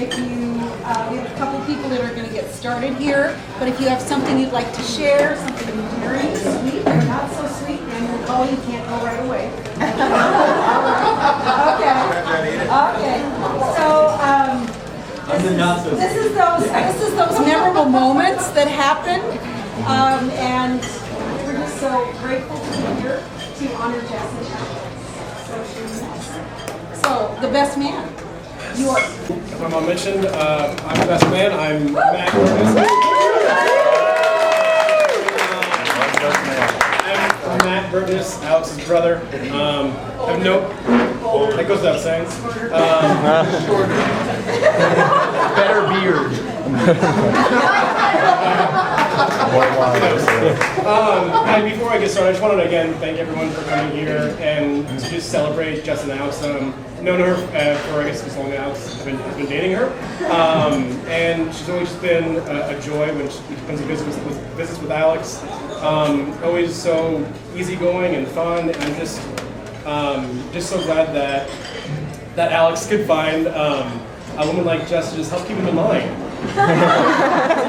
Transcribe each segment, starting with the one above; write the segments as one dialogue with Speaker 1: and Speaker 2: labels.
Speaker 1: if you, we have a couple people that are going to get started here, but if you have something you'd like to share, something very sweet or not so sweet, and we'll call you, can't go right away. Okay. So, this is those memorable moments that happen, and we're just so grateful to be here to honor Jess and Alex. So, the best man. Yours.
Speaker 2: As my mom mentioned, I'm the best man. I'm Matt Burtis. I'm Matt Burtis, Alex's brother. I have no. That goes without saying.
Speaker 3: Better beard.
Speaker 2: And before I get started, I just wanted to again thank everyone for coming here and to just celebrate Jess and Alex. Known her for I guess as long as Alex has been dating her, and she's always just been a joy when she comes to visits with Alex. Always so easygoing and fun, and I'm just so glad that Alex could find a woman like Jess to just help keep him in line. He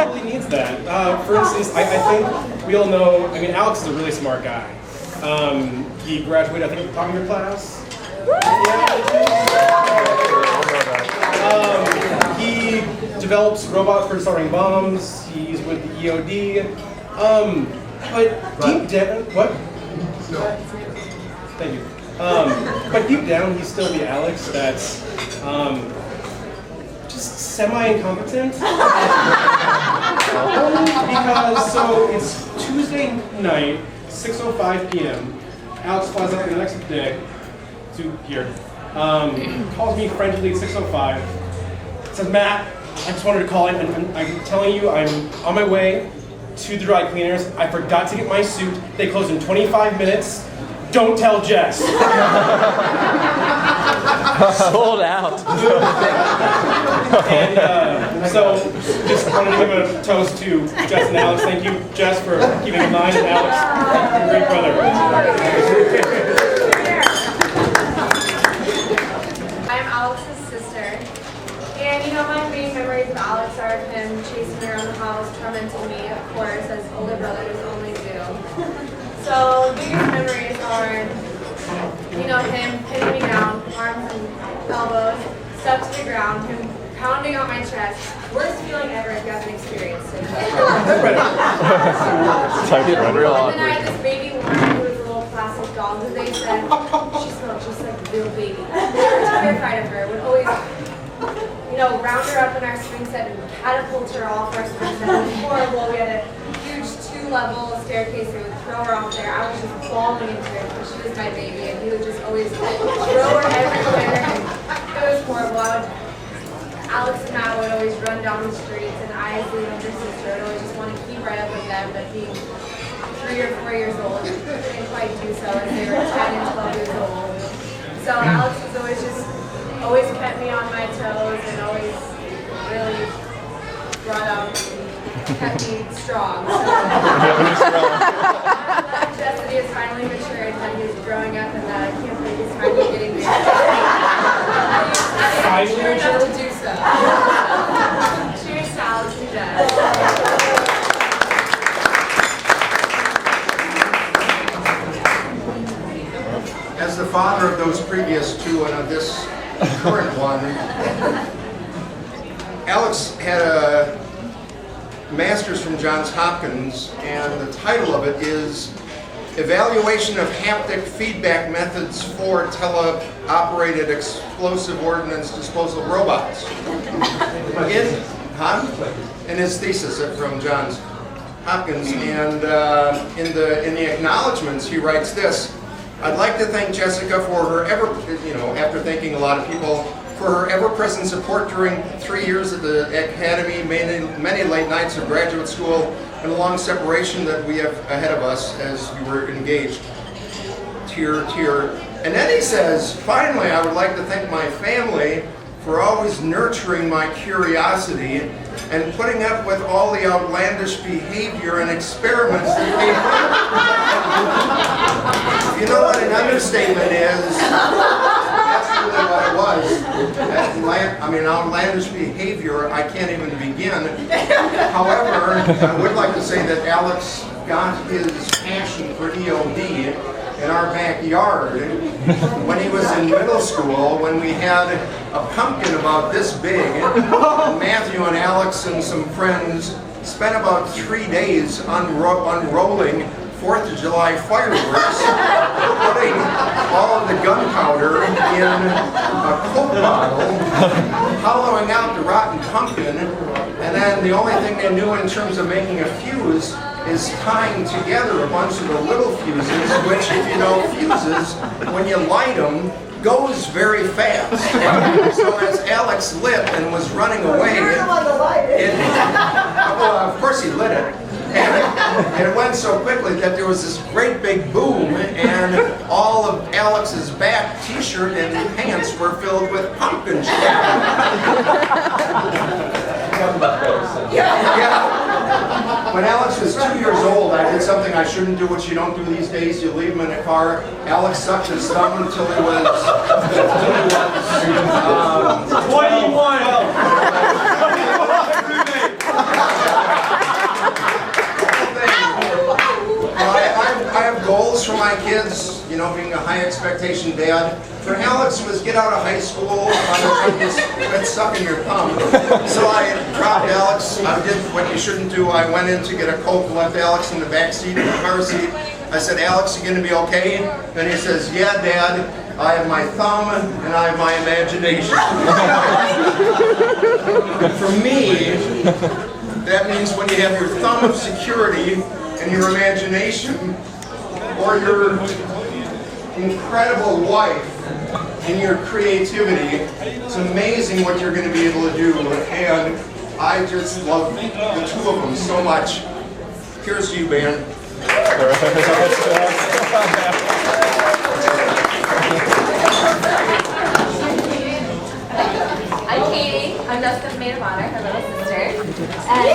Speaker 2: really needs that. For instance, I think we all know. I mean, Alex is a really smart guy. He graduated, I think, from your class. He develops robots for disarming bombs. He's with the EOD. But deep down, what? No. Thank you. But deep down, he's still the Alex that's just semi-incompetent. Because, so it's Tuesday night, 6:05 p.m. Alex flies out the next day to here. Calls me frantically at 6:05. Says, Matt, I just wanted to call in, and I'm telling you, I'm on my way to the dry cleaners. I forgot to get my suit. They close in 25 minutes. Don't tell Jess.
Speaker 3: Sold out.
Speaker 2: And so, just wanted to give a toast to Jess and Alex. Thank you, Jess, for keeping in mind, and Alex, your great brother.
Speaker 4: I'm Alex's sister. And you know, my main memories of Alex are of him chasing me around the house, tormenting me, of course, as older brothers only do. So, the biggest memories are, you know, him pinning me down, arms and elbows, stuck to the ground, him pounding on my chest. Worst feeling ever if you haven't experienced it. And then I had this baby woman who was a little plastic doll who they said, she smelled just like a little baby. They were terrified of her, would always, you know, round her up in our swing set and catapult her off our swing set. It was horrible. We had a huge 2-level staircase that would throw her off there. I was just falling into it because she was my baby, and he would just always throw her everywhere. And it was horrible. Alex and Matt would always run down the streets, and I, as the younger sister, would always just want to keep right up with them, but being 3 or 4 years old, didn't quite do so, as they were 10 and 12 years old. So Alex was always kept me on my toes, and always really brought out and kept me strong. So I'm glad Jess that he has finally matured, and that he's growing up, and that I can't believe he's finally getting married. I'm sure enough to do so. Cheers to Alex and Jess.
Speaker 5: As the father of those previous two and of this current one, Alex had a master's from Johns Hopkins, and the title of it is Evaluation of Haptic Feedback Methods for Teleoperated Explosive Ordnance Disposal Robots. In his thesis from Johns Hopkins, and in the acknowledgments he writes this: I'd like to thank Jessica for her after thanking a lot of people, for her ever-present support during 3 years at the Academy, many late nights of graduate school, and a long separation that we have ahead of us as we were engaged. Tear, tear. And then he says, finally, I would like to thank my family for always nurturing my curiosity and putting up with all the outlandish behavior and experiments that they You know what an understatement is? That's really what it was. outlandish behavior, I can't even begin. However, I would like to say that Alex got his passion for EOD in our backyard when he was in middle school, when we had a pumpkin about this big. Matthew and Alex and some friends spent about 3 days unrolling 4th of July fireworks, putting all of the gunpowder in a Coke bottle, hollowing out the rotten pumpkin, and then the only thing they knew in terms of making a fuse is tying together a bunch of the little fuses, which, if you know fuses, when you light them, goes very fast. So as Alex lit and was running away, well, of course he lit it. And it went so quickly that there was this great big boom, and all of Alex's back t-shirt and pants were filled with pumpkin shell. Yeah. When Alex was 2 years old, I did something I shouldn't do, which you don't do these days. You leave him in a car. Alex sucked his thumb until he was
Speaker 3: 21.
Speaker 5: I have goals for my kids, you know, being a high expectation dad. For Alex was get out of high school, quit sucking your thumb. So I dropped Alex. I did what you shouldn't do. I went in to get a Coke, left Alex in the back seat of the car seat. I said, Alex, you gonna be okay? And he says, yeah, Dad. I have my thumb and I have my imagination. For me, that means when you have your thumb of security and your imagination, or your incredible wife and your creativity, it's amazing what you're going to be able to do. And I just love the two of them so much. Here's to you, band.
Speaker 4: I'm Katie. I'm Jessica's maid of honor, her little sister. And,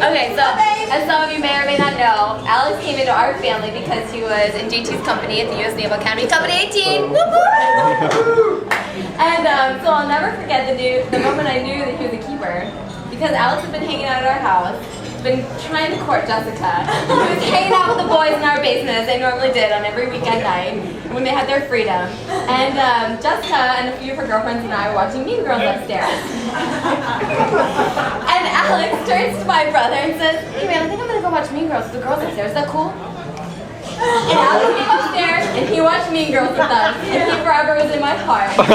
Speaker 4: okay, so as some of you may or may not know, Alex came into our family because he was in JT's company at the U.S. Naval Academy, Company 18. And so I'll never forget the moment I knew that he was a keeper, because Alex had been hanging out at our house, been trying to court Jessica. He was hanging out with the boys in our basement as they normally did on every weekend night when they had their freedom. And Jessica and a few of her girlfriends and I were watching Mean Girls upstairs. And Alex turns to my brother and says, hey man, I think I'm gonna go watch Mean Girls with the girls upstairs. Is that cool? And Alex came upstairs and he watched Mean Girls with us. And he forever was in my heart. And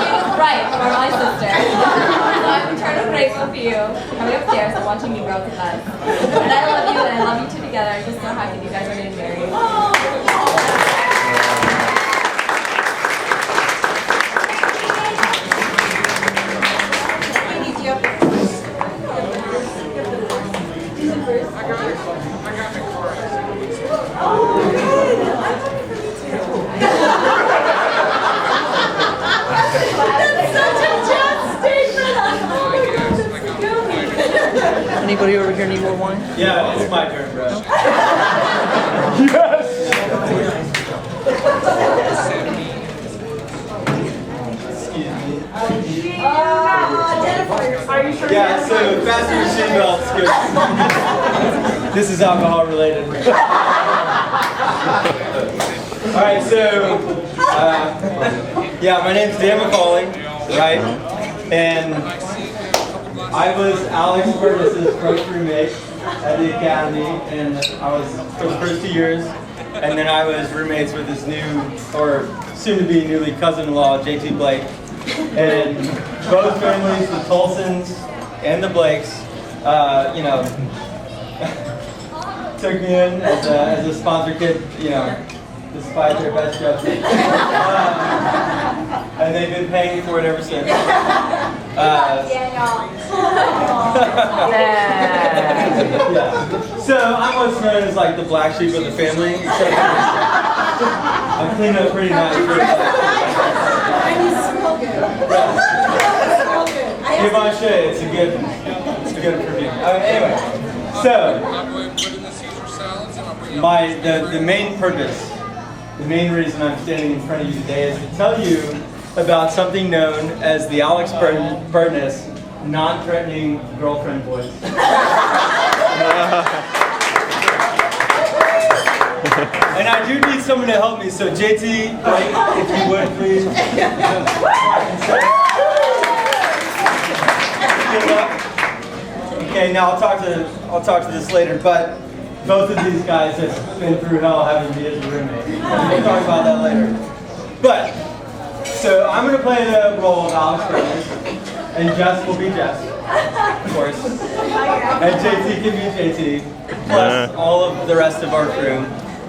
Speaker 4: he was right for my sister. So I'm eternally grateful for you coming upstairs and watching Mean Girls with us. And I love you and I love you two together. I'm just so happy that you guys are getting married.
Speaker 3: Anybody over here need more wine?
Speaker 2: Yeah, it's my turn, bro. Yeah, so fasten your seatbelts, because this is alcohol related. Alright, so, yeah, my name's Dan McCauley, right? And I was Alex Burgess's first roommate at the academy, and I was for the first 2 years. And then I was roommates with his new, or soon-to-be newly cousin-in-law, JT Blake. And both families, the Tolsons and the Blakes, you know, took me in as a sponsor kid, you know, despite their best judgment. And they've been paying for it ever since. Yeah. So I'm what's known as like the black sheep of the family. Except I clean up pretty nice. Givenchy, it's a good perfume. Anyway, so the main purpose
Speaker 6: the main reason I'm standing in front of you today is to tell you about something known as the Alex Burness non-threatening girlfriend voice. And I do need someone to help me, so JT, like, if you would please. Okay, now I'll talk to this later, but both of these guys have been through hell having me as a roommate. We'll talk about that later. But, so I'm going to play the role of Alex Burness, and Jess will be Jess, of course. And JT can be JT, plus all of the rest of our crew,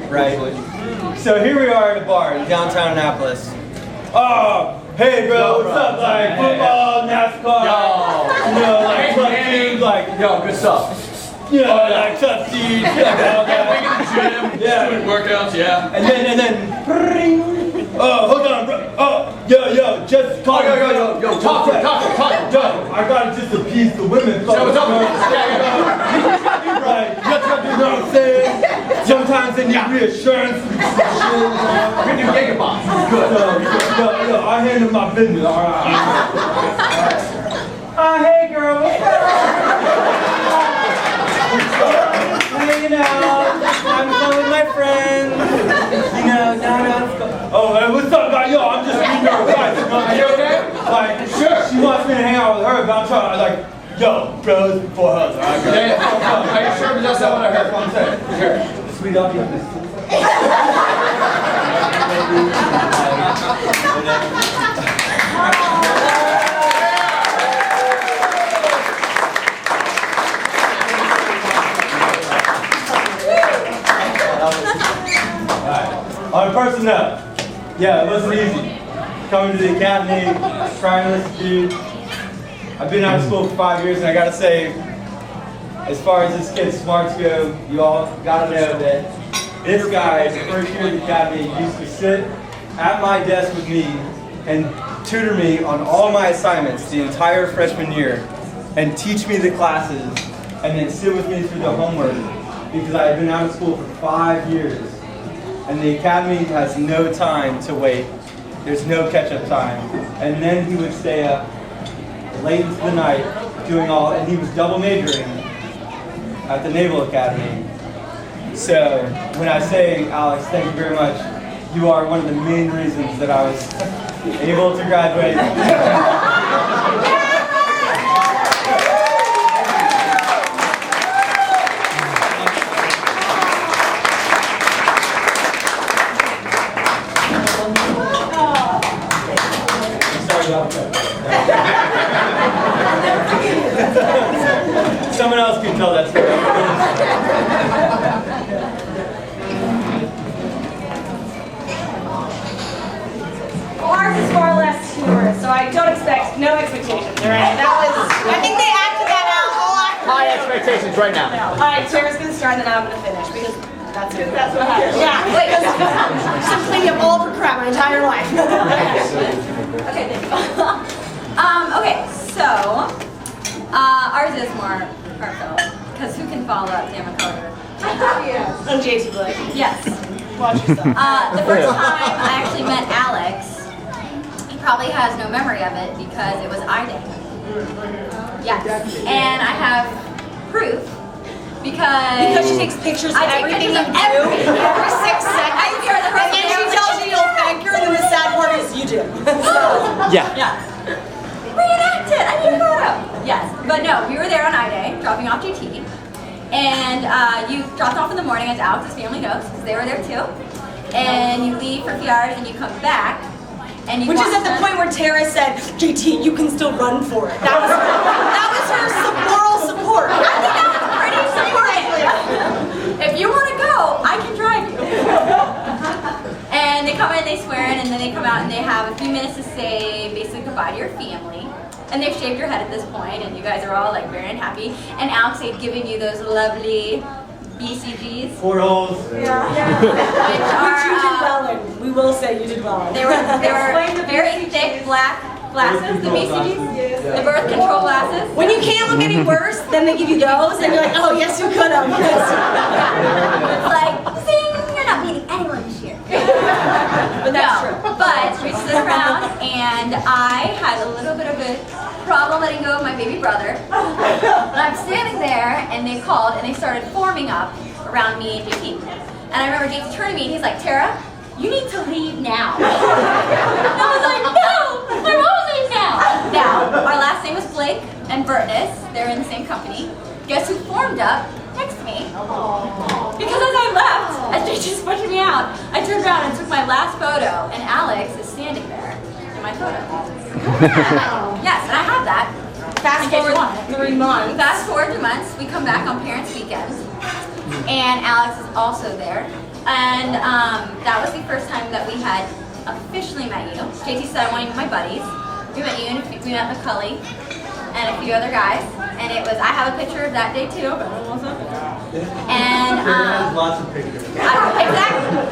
Speaker 6: right? So here we are at a bar in downtown Annapolis. Oh, hey bro, what's up? Like football, NASCAR, you know, like club teams, like
Speaker 7: Good stuff.
Speaker 6: yeah, like tough teams, all that. Yeah.
Speaker 7: Doing workouts, yeah.
Speaker 6: And then, oh, hold on, bro. Oh, yo, just call
Speaker 7: Yo, talk to me.
Speaker 6: Yo, I gotta just appease the women.
Speaker 7: what's up?
Speaker 6: Right, you know what I'm saying? Sometimes they need reassurance.
Speaker 7: We can do gigabots. Good.
Speaker 6: Yo, I handle my business, all right. Hey girl, what's up? Hanging out, having fun with my friends. You know, oh, hey, what's up, guy? Yo, I'm just meeting her wife. You know what I'm
Speaker 7: Are you okay?
Speaker 6: Like, sure. She wants me to hang out with her, but I'm trying to, like, yo, bros before husbands. All right,
Speaker 7: Yeah. Are you sure? But that's not what I heard.
Speaker 6: That's what I'm saying.
Speaker 7: Sure.
Speaker 6: Sweet up, you this. On a personal note, yeah, it wasn't easy. Coming to the academy, trying to listen to you. I've been out of school for 5 years, and I gotta say, as far as this kid's smarts go, you all gotta know that this guy, the first year of the academy, used to sit at my desk with me and tutor me on all my assignments the entire freshman year, and teach me the classes, and then sit with me through the homework, because I had been out of school for 5 years. And the academy has no time to wait. There's no catch-up time. And then he would stay up late into the night doing all, and he was double majoring at the Naval Academy. So when I say, Alex, thank you very much, you are one of the main reasons that I was able to graduate. Someone else can tell that story.
Speaker 8: Ours is far less humorous, so I don't expect no expectations. All right, that was. I think they acted that out all afternoon.
Speaker 7: High expectations right now.
Speaker 8: All right, Tara's gonna start, and then I'm gonna finish because that's what happens. Yeah, wait. I'm cleaning up all of her crap my entire life.
Speaker 9: Okay, thank you. Okay, so ours is more heartfelt because who can follow up Damon Carter?
Speaker 8: I'm JT Blake.
Speaker 9: Yes.
Speaker 8: Watch yourself.
Speaker 9: The first time I actually met Alex, he probably has no memory of it because it was I-Day. Yes, and I have proof because
Speaker 8: she takes pictures of
Speaker 9: I take
Speaker 8: everything
Speaker 9: pictures
Speaker 8: you
Speaker 9: of
Speaker 8: do
Speaker 9: everything.
Speaker 8: every 6 seconds.
Speaker 9: I care the
Speaker 8: And then she tells you you'll thank her, and then the sad part is you do.
Speaker 9: Yeah. Reenact it! I need a photo! Yes, but no, we were there on I-Day, dropping off GT. And you dropped off in the morning, as Alex's family knows, because they were there too. And you leave for a few hours and you come back. And you
Speaker 8: Which is
Speaker 9: watch
Speaker 8: at the
Speaker 9: them.
Speaker 8: point where Tara said, JT, you can still run for it. That was her moral support.
Speaker 9: I think that was pretty supportive. If you want to go, I can drive you. And they come in, they swear in, and then they come out and they have a few minutes to say basically goodbye to your family. And they've shaved your head at this point, and you guys are all like very unhappy. And Alex had given you those lovely BCGs.
Speaker 6: 4 holes.
Speaker 9: Which
Speaker 8: Which
Speaker 9: are,
Speaker 8: you did well in. We will say you did well in.
Speaker 9: They were very thick black glasses, the BCGs, the birth control glasses.
Speaker 8: When you can't look any worse, then they give you those, and you're like, oh, yes, you could have.
Speaker 9: It's like, zing, you're not meeting anyone this year. and I had a little bit of a problem letting go of my baby brother. And I'm standing there, and they called, and they started forming up around me and JT. And I remember JT turned to me, and he's like, Tara, you need to leave now. And I was like, no, I won't leave now. Now, our last name was Blake and Burtness. They're in the same company. Guess who formed up next to me? Because as I left, as JT was pushing me out, I turned around and took my last photo, and Alex is standing there in my photo. Yes, and I have that.
Speaker 8: Fast forward 3 months.
Speaker 9: Fast forward 3 months, we come back on Parents' Weekend, and Alex is also there. And that was the first time that we had officially met you. JT said, I want to meet my buddies. We met you, and we met McCully, and a few other guys. And it was, I have a picture of that day too, but it wasn't. And
Speaker 6: lots of pictures.
Speaker 9: exactly.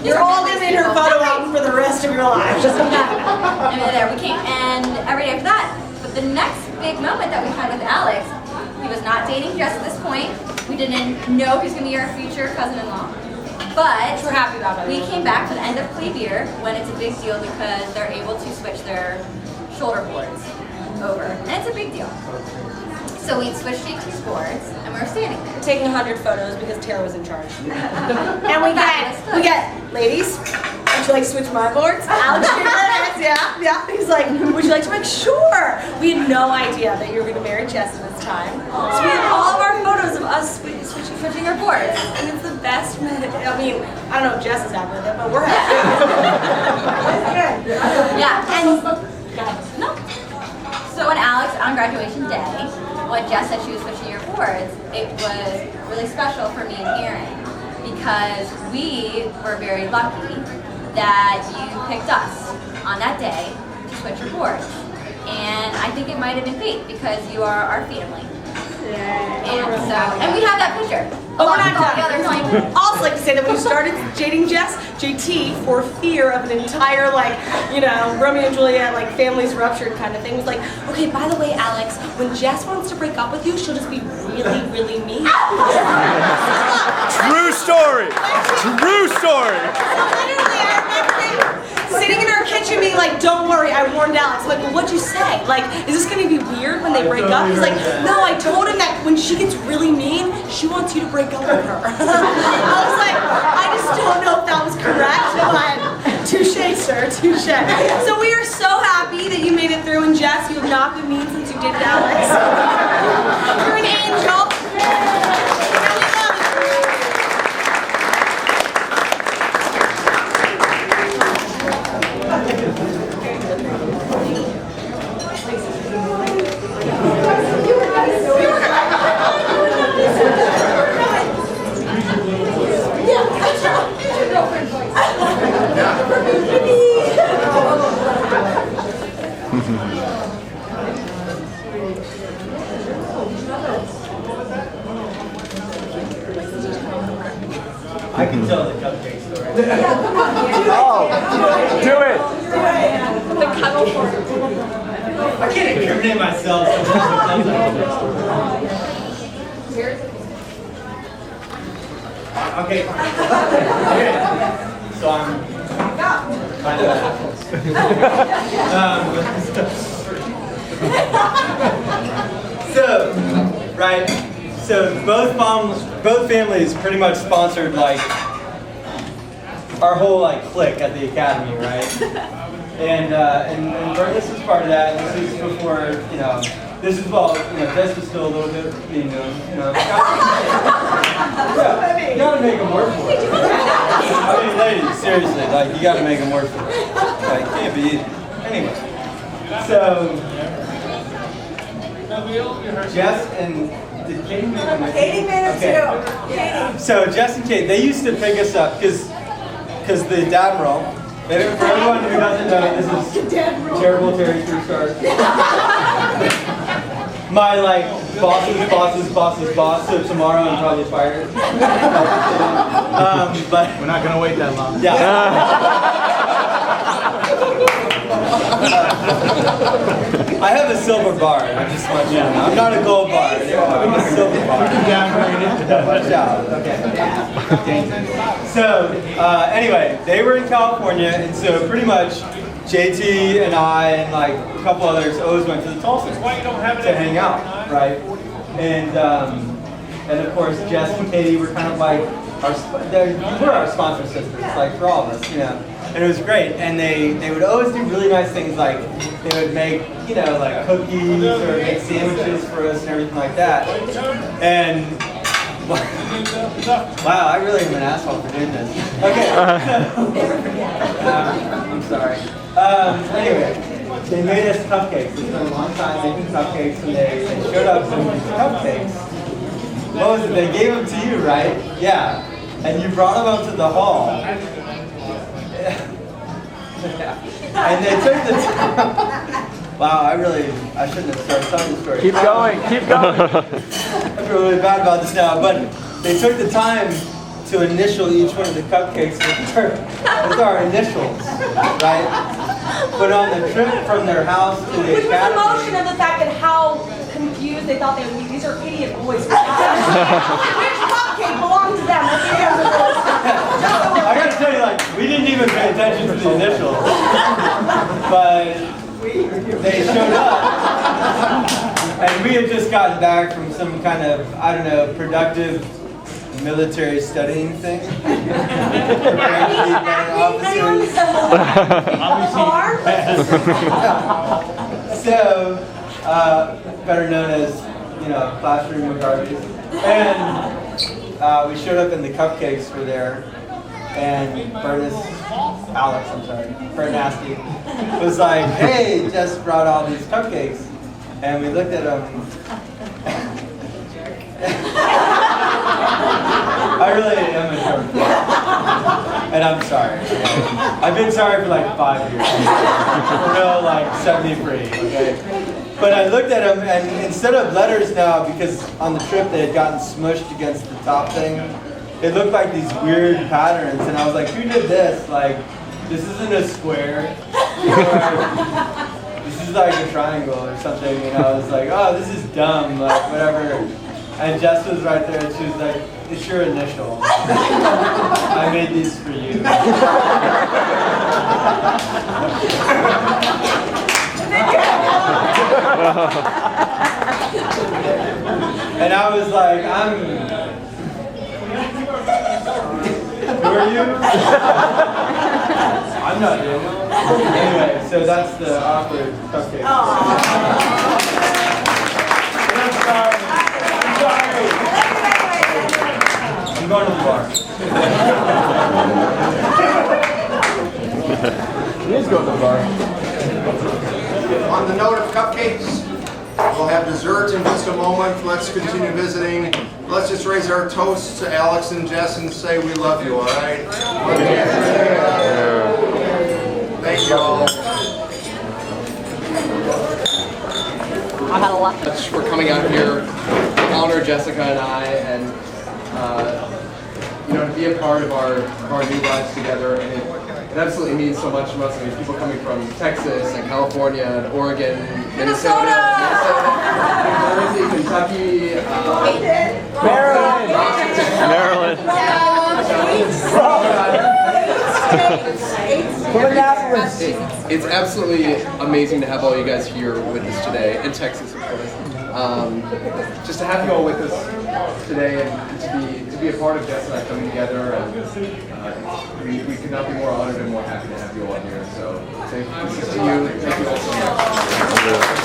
Speaker 8: You're all living in her photo album for the rest of your life.
Speaker 9: And there we came, and every day after that. But the next big moment that we had with Alex, he was not dating Jess at this point. We didn't know he was going to be our future cousin-in-law. But
Speaker 8: we're happy about that.
Speaker 9: We came back for the end of plebe year when it's a big deal because they're able to switch their shoulder boards over. And it's a big deal. So we switched JT's boards, and we were standing there.
Speaker 8: We're taking 100 photos because Tara was in charge. And we get, ladies, would you like to switch my boards? Alex, yeah. He's like, would you like to make sure? We had no idea that you were going to marry Jess at this time. So we have all of our photos of us switching our boards. And it's the best minute. I mean, I don't know if Jess is happy with it, but we're happy.
Speaker 9: Yeah, and no. So when Alex, on graduation day, when Jess said she was switching your boards, it was really special for me and Aaron because we were very lucky that you picked us on that day to switch your boards. And I think it might have been fate because you are our family. And we have that picture.
Speaker 8: Oh, we're not done.
Speaker 9: Together.
Speaker 8: Also like to say that when we started dating Jess, JT, for fear of an entire Romeo and Juliet, families ruptured kind of thing, was like, okay, by the way, Alex, when Jess wants to break up with you, she'll just be really, really mean.
Speaker 6: True story. True story.
Speaker 8: Literally, I remember him sitting in our kitchen being like, don't worry, I warned Alex. I'm like, well, what'd you say? Is this going to be weird when they break up? He's like, no, I told him that when she gets really mean, she wants you to break up with her. I was like, I just don't know if that was correct, but touche, sir, touche. So we are so happy that you made it through, and Jess, you have not been mean since you did it, Alex. You're an angel.
Speaker 6: I can tell the cupcake story.
Speaker 7: Oh, do it.
Speaker 9: The cuddle board.
Speaker 6: I can't incriminate myself. Okay. So I'm kind of So both families pretty much sponsored our whole clique at the academy, right? And Burtness was part of that. This is before this is Jess was still a little bit being known, Yeah, you gotta make them work for it. I mean, ladies, seriously, you gotta make them work for it. It can't be easy. Anyway, so Jess and did Katie make them?
Speaker 8: Katie made it too.
Speaker 6: So Jess and Kate, they used to pick us up because the dad roll. For everyone who doesn't know, this is terrible Terry 3-star. My boss's boss, so tomorrow I'm probably fired. But
Speaker 7: We're not gonna wait that long.
Speaker 6: yeah. I have a silver bar. I just want you to know. I'm not a gold bar anymore. I'm a silver bar. Watch out. Okay. So anyway, they were in California, and so pretty much JT and I and like a couple others always went to the Tulsa to hang out, right? And of course Jess and Katie were kind of like were our sponsor sisters, like for all of us, you know. And it was great. And they would always do really nice things, like they would make, you know, like cookies or make sandwiches for us and everything like that. And wow, I really am an asshole for doing this. Okay. I'm sorry. Anyway, they made us cupcakes. It's been a long time making cupcakes, and they showed up with these cupcakes. What was it? They gave them to you, right? Yeah. And you brought them up to the hall. And they took the time. Wow, I shouldn't have started telling the story.
Speaker 7: Keep going, keep going.
Speaker 6: I feel really bad about this now, but they took the time to initial each one of the cupcakes with our initials, right? But on the trip from their house to the
Speaker 8: Which was
Speaker 6: academy,
Speaker 8: emotion of the fact that how confused they thought they would be. These are idiot boys. Which cupcake belonged to them?
Speaker 6: I gotta tell you, like, we didn't even pay attention to the initials, but they showed up, and we had just gotten back from some kind of, I don't know, productive military studying thing. So, better known as, you know, classroom McGarvey's. And we showed up and the cupcakes were there. And Bernasty was like, hey, Jess brought all these cupcakes. And we looked at them. I really am a jerk. And I'm sorry. I've been sorry for like 5 years. For real, like 73, okay? But I looked at them, and instead of letters now, because on the trip they had gotten smushed against the top thing, it looked like these weird patterns, and I was like, who did this? Like, this isn't a square. This is like a triangle or something, and I was like, oh, this is dumb, like, whatever. And Jess was right there, and she was like, it's your initial. I made these for you. And I was like, who are you? I'm not Daniel. Anyway, so that's the awkward cupcake. I'm sorry. I'm going to the bar.
Speaker 7: He is going to the bar.
Speaker 5: On the note of cupcakes, we'll have dessert in just a moment. Let's continue visiting. Let's just raise our toast to Alex and Jess and say we love you, all right? Thank you all.
Speaker 3: I had a lot.
Speaker 10: We're coming out here to honor Jessica and I, and you know, to be a part of our new lives together. And it absolutely means so much to us. I mean, people coming from Texas and California and Oregon, Minnesota, Jersey, Kentucky,
Speaker 7: Maryland.
Speaker 10: It's absolutely amazing to have all you guys here with us today, and Texas, of course. Just to have you all with us today, and to be a part of Jess and I coming together, and we could not be more honored and more happy to have you all here. So thank you to you. Thank you all so much.